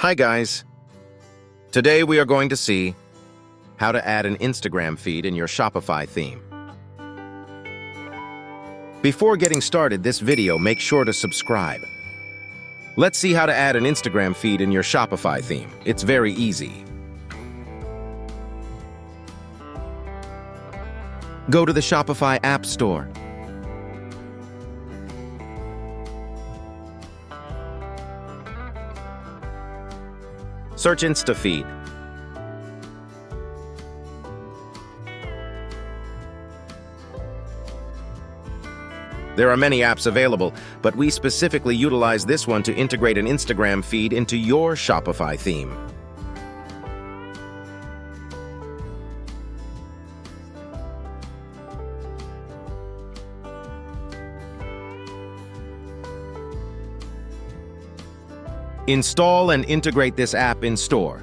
Hi guys! Today we are going to see how to add an Instagram feed in your Shopify theme. Before getting started this video, make sure to subscribe. Let's see how to add an Instagram feed in your Shopify theme. It's very easy. Go to the Shopify App Store. Search InstaFeed. There are many apps available, but we specifically utilize this one to integrate an Instagram feed into your Shopify theme. Install and integrate this app in store.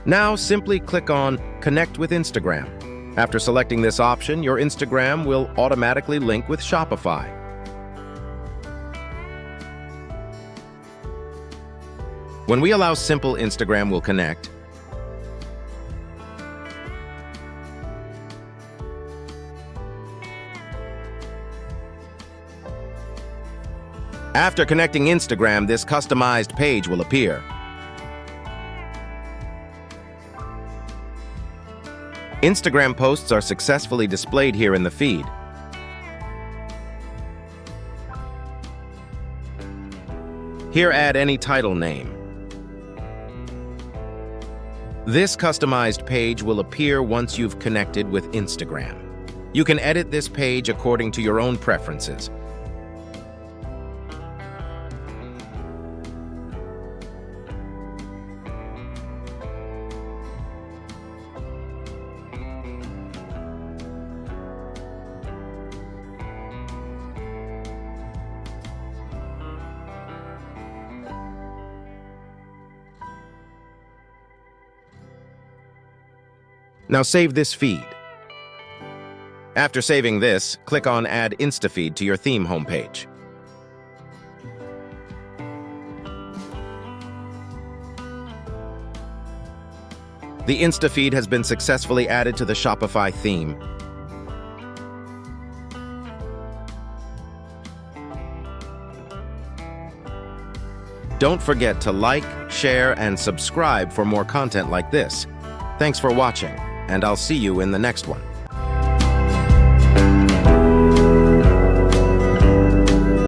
Now simply click on Connect with Instagram. After selecting this option, your Instagram will automatically link with Shopify. When we allow simple, Instagram will connect. After connecting Instagram, this customized page will appear. Instagram posts are successfully displayed here in the feed. Here, add any title name. This customized page will appear once you've connected with Instagram. You can edit this page according to your own preferences. Now save this feed. After saving this, click on Add InstaFeed to your theme homepage. The InstaFeed has been successfully added to the Shopify theme. Don't forget to like, share, and subscribe for more content like this. Thanks for watching, and I'll see you in the next one.